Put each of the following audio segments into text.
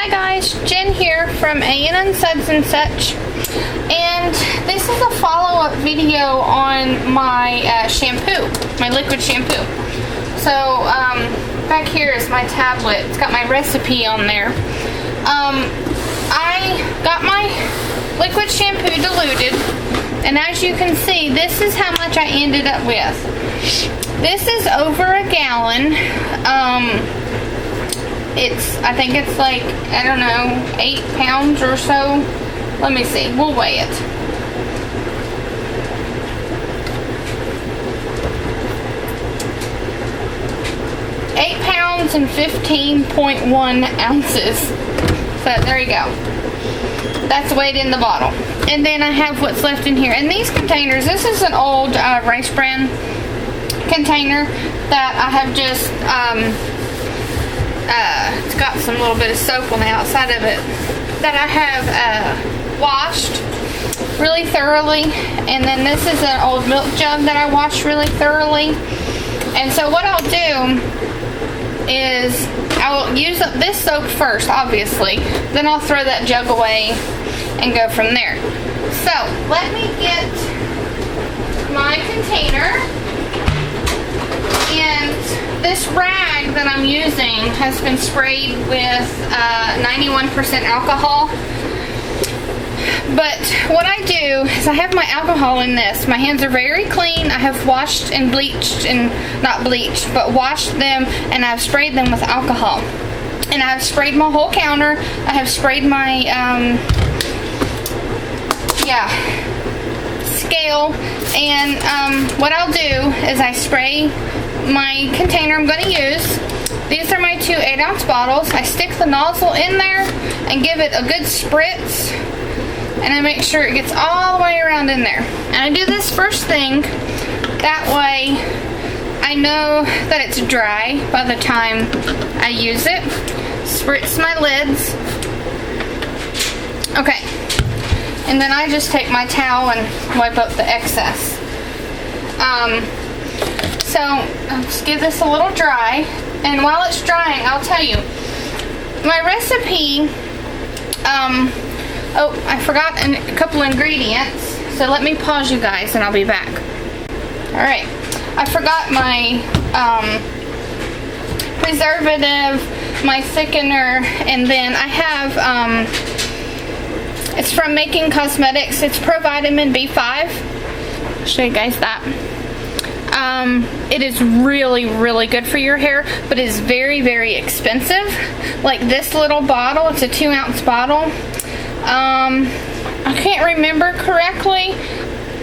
Hi guys, Jen here from Suds-N-Such, and this is a follow-up video on my shampoo, my liquid shampoo. So back here is my tablet. It's got my recipe on there. I got my liquid shampoo diluted, and as you can see, this is how much I ended up with. This is over a gallon. I think it's like, I don't know, 8 pounds or so. Let me see, we'll weigh it. £8 pounds and 15.1 ounces. So there you go. That's weighed in the bottle. And then I have what's left in here. And these containers, this is an old Rice Bran container that I have just, it's got some little bit of soap on the outside of it that I have washed really thoroughly. And then this is an old milk jug that I washed really thoroughly. And so what I'll do is I'll use up this soap first, obviously. Then I'll throw that jug away and go from there. So let me get my container. And this rag that I'm using has been sprayed with 91% alcohol. But what I do is I have my alcohol in this. My hands are very clean. I have washed and bleached, and not bleached, but washed them, and I've sprayed them with alcohol. And I've sprayed my whole counter. I have sprayed my, scale. And what I'll do is I spray my container I'm going to use. These are my 2 8-ounce bottles. I stick the nozzle in there and give it a good spritz, and I make sure it gets all the way around in there. And I do this first thing, that way I know that it's dry by the time I use it. Spritz my lids. Okay, and then I just take my towel and wipe up the excess. So I'll just give this a little dry, and while it's drying, I'll tell you, my recipe, oh, I forgot a couple ingredients, so let me pause you guys and I'll be back. Alright, I forgot my preservative, my thickener, and then I have, it's from Making Cosmetics, it's Provitamin B5. I'll show you guys that. It is really, really good for your hair, but it is very, very expensive. Like this little bottle, it's a 2-ounce bottle. I can't remember correctly,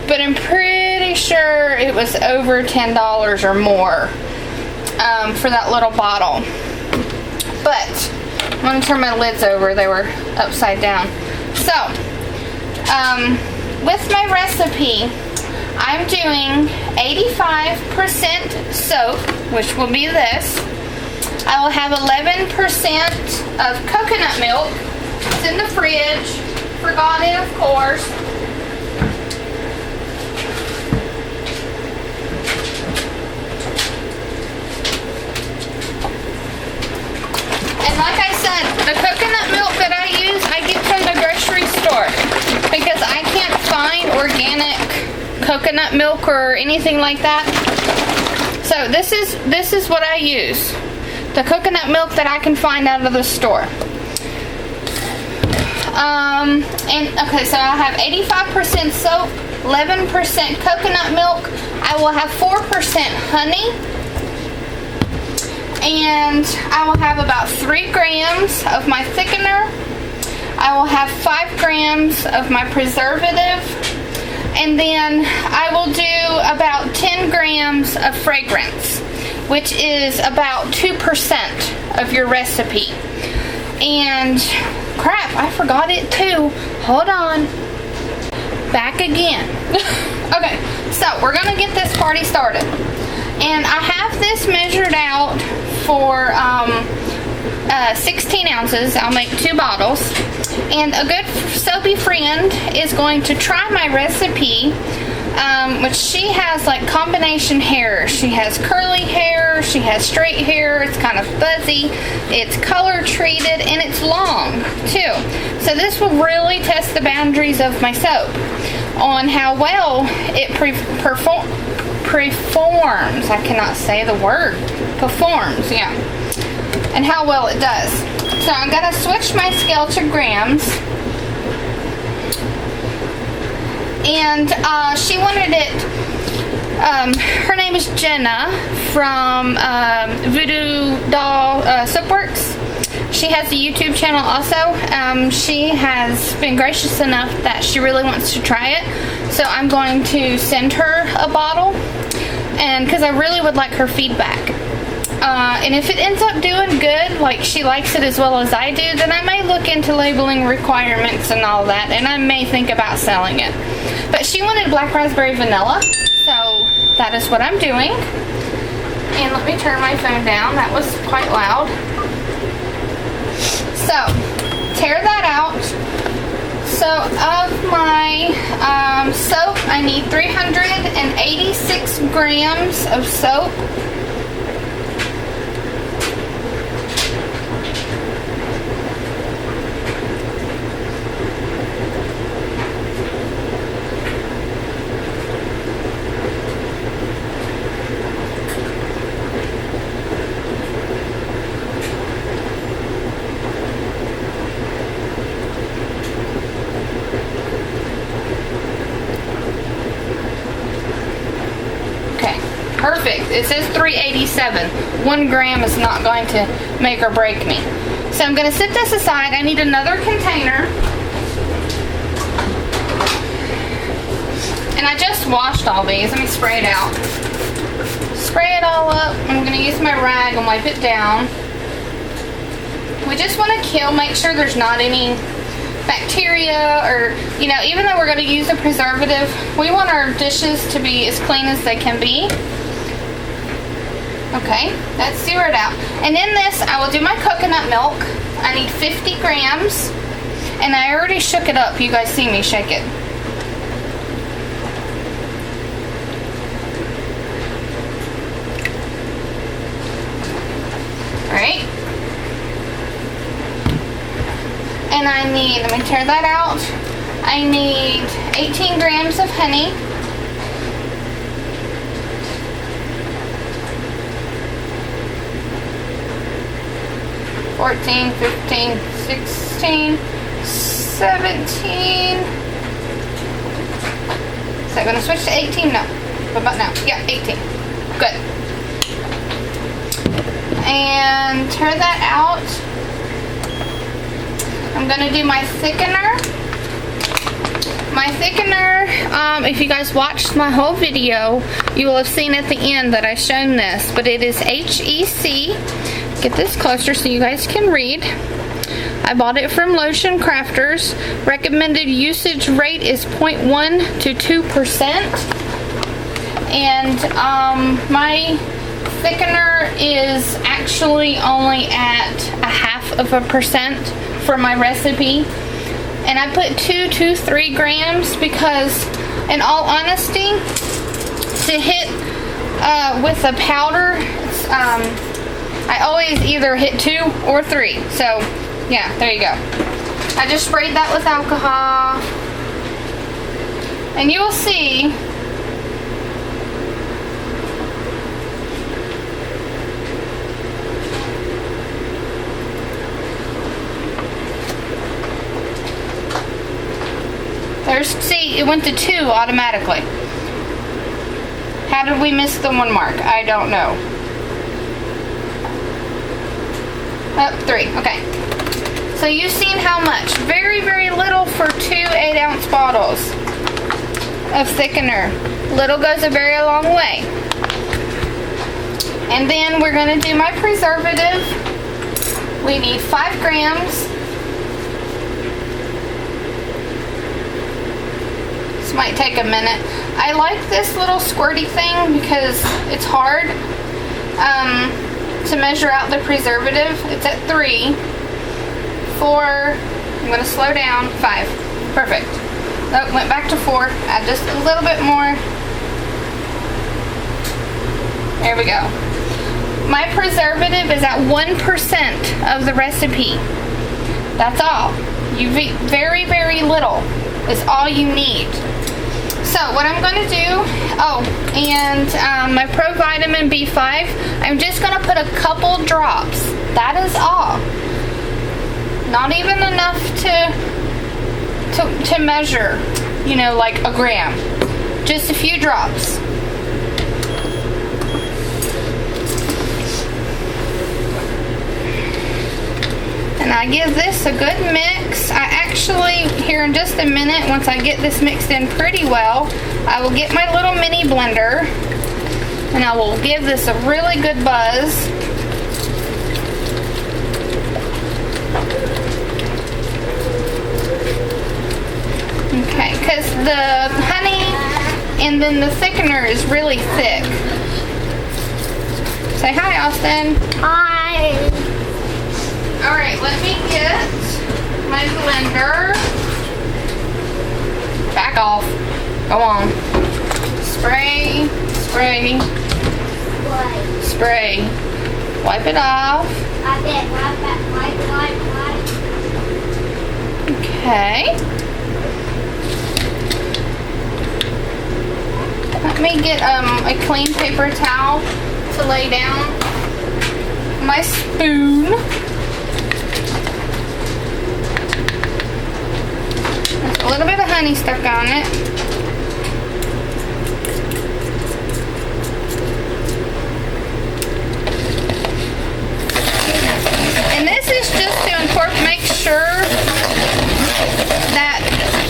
but I'm pretty sure it was over $10 or more for that little bottle. But I'm going to turn my lids over. They were upside down. So, with my recipe, I'm doing 85% soap, which will be this. I will have 11% of coconut milk. It's in the fridge. Forgot it, of course. And like I said, the coconut milk that I use, I get from the grocery store because I can't find organic coconut milk or anything like that. So this is what I use. The coconut milk that I can find out of the store. And okay, so I have 85% soap, 11% coconut milk. I will have 4% honey, and I will have about 3 grams of my thickener. I will have 5 grams of my preservative, and then I will do about 10 grams of fragrance, which is about 2% of your recipe. And crap, I forgot it too. Hold on. Back again. Okay, so we're gonna get this party started. And I have this measured out for 16 ounces. I'll make 2 bottles. And a good soapy friend is going to try my recipe which she has like combination hair. She has curly hair, she has straight hair, it's kind of fuzzy, it's color treated, and it's long too. So this will really test the boundaries of my soap on how well it performs. I cannot say the word. Performs, yeah. And how well it does. So I'm going to switch my scale to grams. And she wanted it, her name is Jenna from VooDoo Doll Soapworks. She has a YouTube channel also. She has been gracious enough that she really wants to try it. So I'm going to send her a bottle, and because I really would like her feedback. And if it ends up doing good, like she likes it as well as I do, then I may look into labeling requirements and all that, and I may think about selling it. But she wanted black raspberry vanilla, so that is what I'm doing. And let me turn my phone down. That was quite loud. So, tear that out. So, of my soap, I need 386 grams of soap. Perfect. It says 387. 1 gram is not going to make or break me. So I'm going to set this aside. I need another container. And I just washed all these. Let me spray it out. Spray it all up. I'm going to use my rag and wipe it down. We just want to make sure there's not any bacteria, or, you know, even though we're going to use a preservative, we want our dishes to be as clean as they can be. Okay, that's zeroed out. And in this, I will do my coconut milk. I need 50 grams. And I already shook it up. You guys see me shake it. Alright. And I need, let me tear that out. I need 18 grams of honey. 14, 15, 16, 17. Is that going to switch to 18? No. What about now? Yeah, 18. Good. And tear that out. I'm going to do my thickener. My thickener, if you guys watched my whole video, you will have seen at the end that I've shown this, but it is HEC. Get this closer so you guys can read. I bought it from Lotion Crafters. Recommended usage rate is 0.1 to 2%. And my thickener is actually only at 0.5% for my recipe. And I put 2 to 3 grams because, in all honesty, to hit with a powder, I always either hit 2 or 3. So, yeah, there you go. I just sprayed that with alcohol. And you will see see, it went to 2 automatically. How did we miss the 1 mark? I don't know. 3. Okay. So you've seen how much. Very, very little for 2 8-ounce bottles of thickener. Little goes a very long way. And then we're going to do my preservative. We need 5 grams. This might take a minute. I like this little squirty thing because it's hard to measure out the preservative. It's at 3, 4, I'm going to slow down, 5. Perfect. Oh, went back to 4. Add just a little bit more. There we go. My preservative is at 1% of the recipe. That's all. Very, very little is all you need. So what I'm going to do, and my Provitamin B5, I'm just going to put a couple drops. That is all. Not even enough to measure, you know, like a gram. Just a few drops. And I give this a good mix. I actually, here in just a minute, once I get this mixed in pretty well, I will get my little mini blender and I will give this a really good buzz. Okay, because the honey and then the thickener is really thick. Say hi, Austin. Hi. Alright, let me get my blender. Back off. Go on. Spray, spray, spray. Wipe it off. Okay. Let me get a clean paper towel to lay down. My spoon. There's a little bit of honey stuck on it. And this is just to make sure that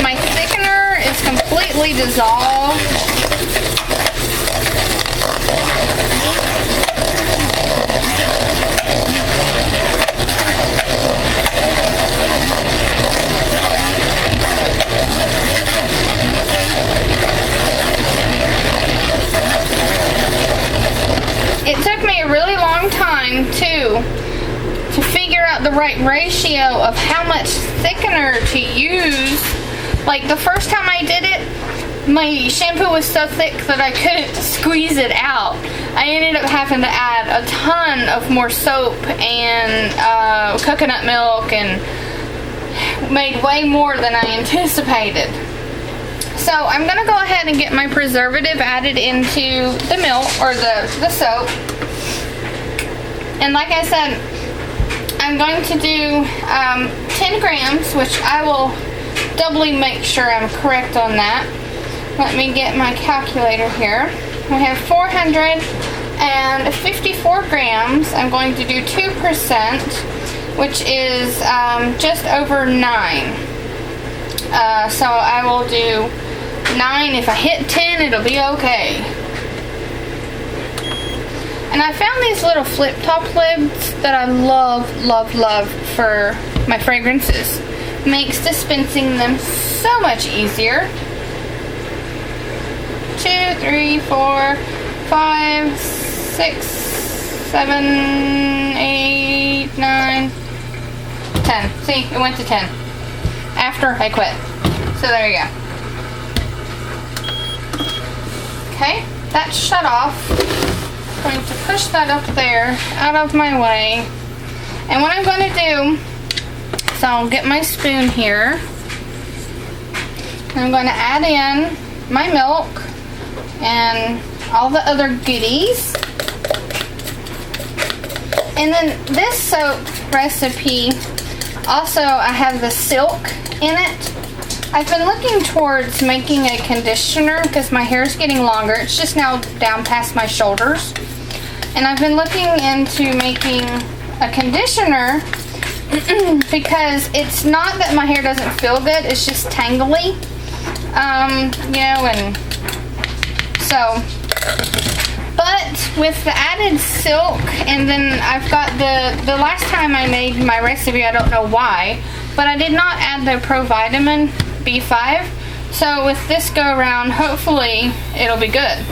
my thickener is completely dissolved. It took me a really long time to figure out the right ratio of how much thickener to use. Like the first time I did it, my shampoo was so thick that I couldn't squeeze it out. I ended up having to add a ton of more soap and coconut milk and made way more than I anticipated. So I'm going to go ahead and get my preservative added into the milk or the soap. And like I said, I'm going to do 10 grams, which I will doubly make sure I'm correct on that. Let me get my calculator here. We have 454 grams. I'm going to do 2%, which is just over 9. So I will do 9. If I hit 10, it'll be okay. And I found these little flip-top lids that I love for my fragrances. Makes dispensing them so much easier. 2, 3, 4, 5, 6, 7, 8, 9, 10. See, it went to 10 after I quit. So there you go. Okay, that's shut off. I'm going to push that up there, out of my way. And what I'm going to do, so I'll get my spoon here. And I'm going to add in my milk and all the other goodies. And then this soap recipe, also I have the silk in it. I've been looking towards making a conditioner because my hair is getting longer. It's just now down past my shoulders. And I've been looking into making a conditioner because it's not that my hair doesn't feel good, it's just tangly. You know, and so, but with the added silk, and then I've got the last time I made my recipe, I don't know why, but I did not add the Provitamin B5. So with this go around, hopefully it'll be good.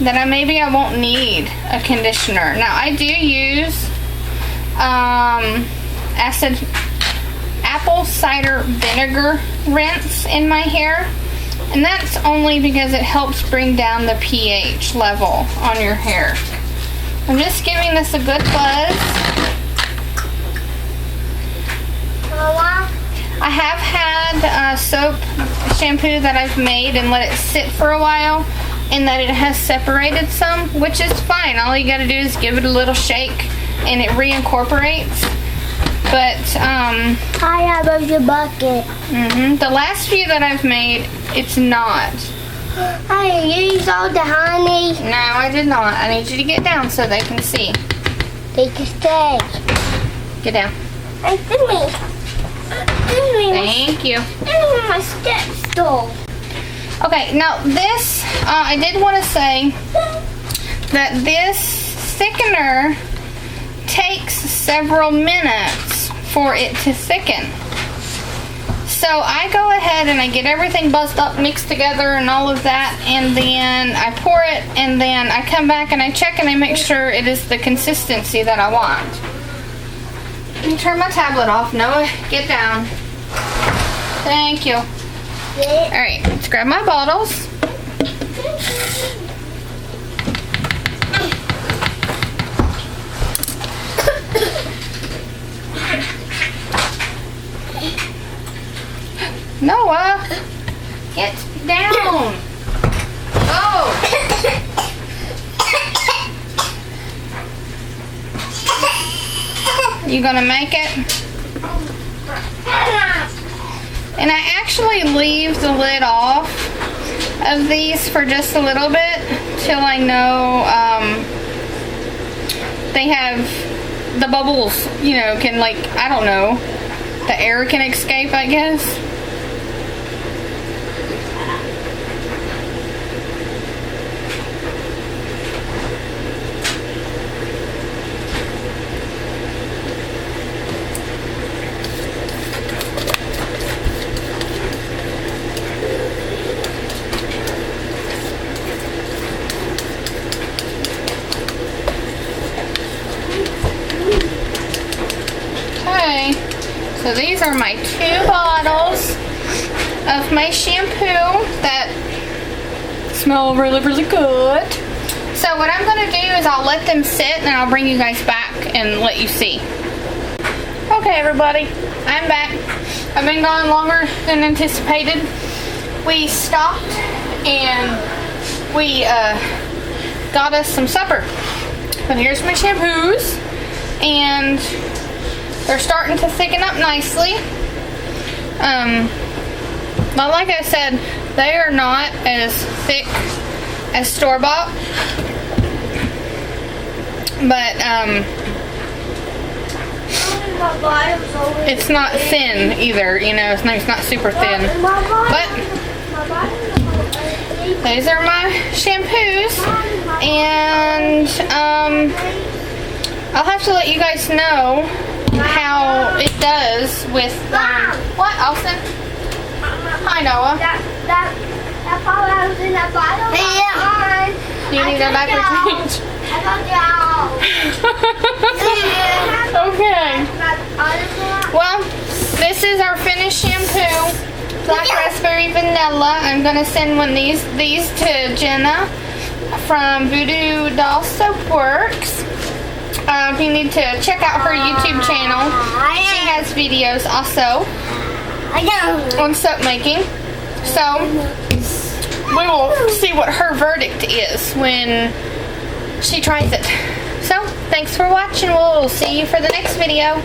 Then maybe I won't need a conditioner. apple cider vinegar rinse in my hair. And that's only because it helps bring down the pH level on your hair. I'm just giving this a good buzz. I have had soap shampoo that I've made and let it sit for a while, and that it has separated some, which is fine. All you gotta do is give it a little shake and it reincorporates. But I have a bucket. The last few that I've made, it's not. I used all the honey. No, I did not. I need you to get down so they can see. They can stay. Get down. Thank you. My step stool. Okay, now this, I did want to say that this thickener takes several minutes for it to thicken. So I go ahead and I get everything buzzed up, mixed together and all of that, and then I pour it, and then I come back and I check and I make sure it is the consistency that I want. Let me turn my tablet off. Noah, get down. Thank you. Alright, let's grab my bottles. Noah, get down. Go. You gonna make it? And I actually leave the lid off of these for just a little bit till I know they have the bubbles, you know, can, like, I don't know, the air can escape, I guess. So these are my 2 bottles of my shampoo that smell really, really good. So what I'm going to do is I'll let them sit and I'll bring you guys back and let you see. Okay, everybody, I'm back. I've been gone longer than anticipated. We stopped and we got us some supper. But here's my shampoos, and they're starting to thicken up nicely. But like I said, they are not as thick as store-bought. But it's not thin either, you know, it's not super thin. But these are my shampoos, and I'll have to let you guys know how it does with what, Austin? Hi, Noah. That bottle was in that bottle. Yeah. You need a diaper change. Okay. Well, this is our finished shampoo. Black raspberry vanilla. I'm gonna send these to Jenna from VooDoo Doll Soapworks. You need to check out her YouTube channel. She has videos also on soap making. So we will see what her verdict is when she tries it. So thanks for watching. We'll see you for the next video.